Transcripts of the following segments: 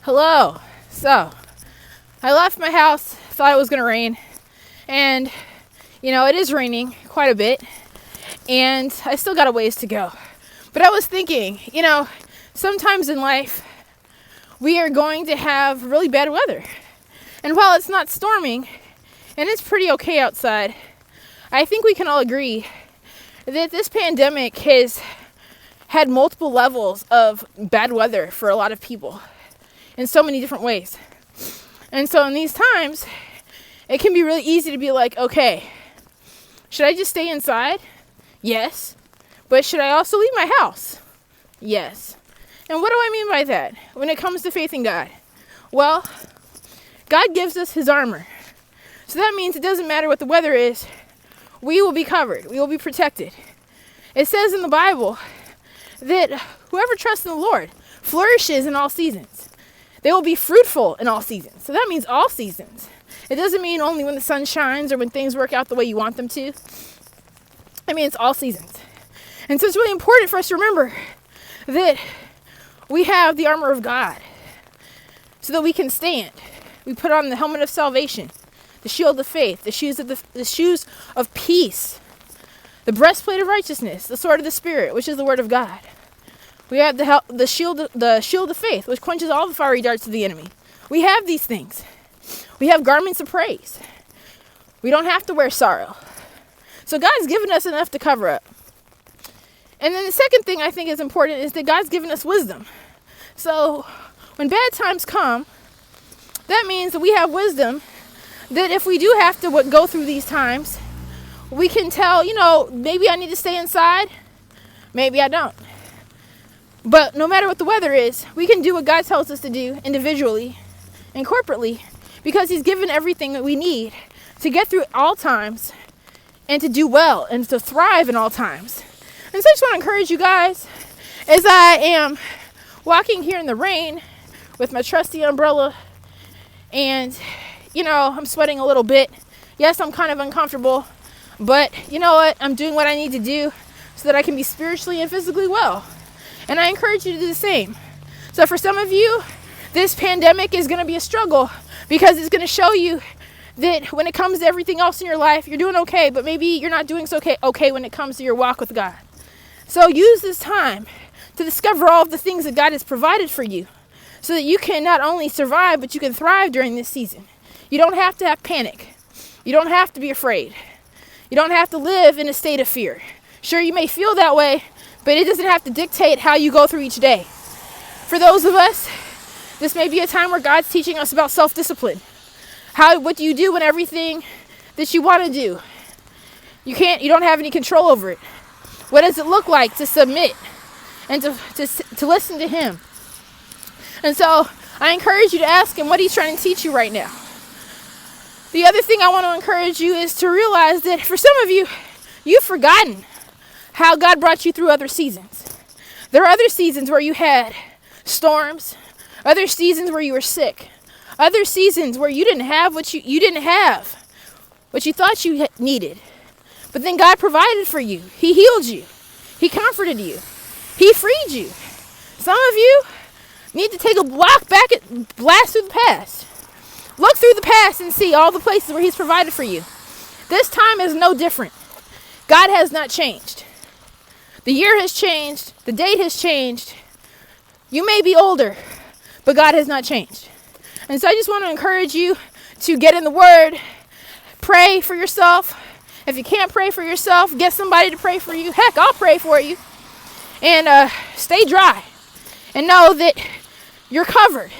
Hello. So, I left my house, thought it was going to rain, and, it is raining quite a bit, and I still got a ways to go. But I was thinking, sometimes in life, we are going to have really bad weather. And while it's not storming, and it's pretty okay outside, I think we can all agree that this pandemic has had multiple levels of bad weather for a lot of people in so many different ways. And so in these times, it can be really easy to be like, okay, should I just stay inside? Yes. But should I also leave my house? Yes. And what do I mean by that when it comes to faith in God? Well, God gives us his armor. So that means it doesn't matter what the weather is, we will be covered. We will be protected. It says in the Bible that whoever trusts in the Lord flourishes in all seasons. They will be fruitful in all seasons. So that means all seasons. It doesn't mean only when the sun shines or when things work out the way you want them to. I mean, it's all seasons. And so it's really important for us to remember that we have the armor of God so that we can stand. We put on the helmet of salvation, the shield of faith, the shoes of peace, the breastplate of righteousness, the sword of the Spirit, which is the word of God. We have the shield of faith, which quenches all the fiery darts of the enemy. We have these things. We have garments of praise. We don't have to wear sorrow. So God's given us enough to cover up. And then the second thing I think is important is that God's given us wisdom. So when bad times come, that means that we have wisdom that if we do have to go through these times, we can tell, maybe I need to stay inside, maybe I don't. But no matter what the weather is, we can do what God tells us to do individually and corporately because he's given everything that we need to get through all times and to do well and to thrive in all times. And so I just want to encourage you guys as I am walking here in the rain with my trusty umbrella and, I'm sweating a little bit. Yes, I'm kind of uncomfortable, but you know what? I'm doing what I need to do so that I can be spiritually and physically well. And I encourage you to do the same. So for some of you, this pandemic is going to be a struggle because it's going to show you that when it comes to everything else in your life, you're doing okay, but maybe you're not doing so okay when it comes to your walk with God. So use this time to discover all of the things that God has provided for you so that you can not only survive, but you can thrive during this season. You don't have to have panic. You don't have to be afraid. You don't have to live in a state of fear. Sure, you may feel that way, but it doesn't have to dictate how you go through each day. For those of us, this may be a time where God's teaching us about self-discipline. What do you do when everything that you want to do, you don't have any control over it? What does it look like to submit and to listen to him? And so I encourage you to ask him what he's trying to teach you right now. The other thing I want to encourage you is to realize that for some of you, you've forgotten how God brought you through other seasons. There are other seasons where you had storms, other seasons where you were sick, other seasons where you didn't have what you thought you needed. But then God provided for you. He healed you. He comforted you. He freed you. Some of you need to take a walk back and blast through the past. Look through the past and see all the places where he's provided for you. This time is no different. God has not changed. The year has changed. The date has changed. You may be older, but God has not changed. And so I just want to encourage you to get in the Word. Pray for yourself. If you can't pray for yourself, get somebody to pray for you. Heck, I'll pray for you. And stay dry. And know that you're covered.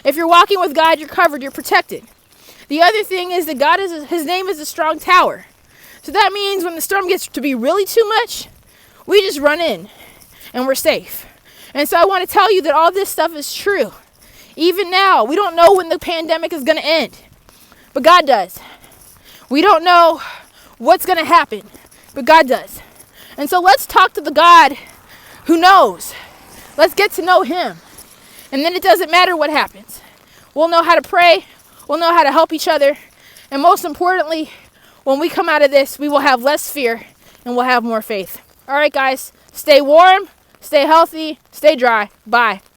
If you're walking with God, you're covered. You're protected. The other thing is that his name is a strong tower. So that means when the storm gets to be really too much, we just run in and we're safe. And so I want to tell you that all this stuff is true. Even now, we don't know when the pandemic is going to end, but God does. We don't know what's going to happen, but God does. And so let's talk to the God who knows. Let's get to know him. And then it doesn't matter what happens. We'll know how to pray. We'll know how to help each other. And most importantly, when we come out of this, we will have less fear and we'll have more faith. All right, guys, stay warm, stay healthy, stay dry. Bye.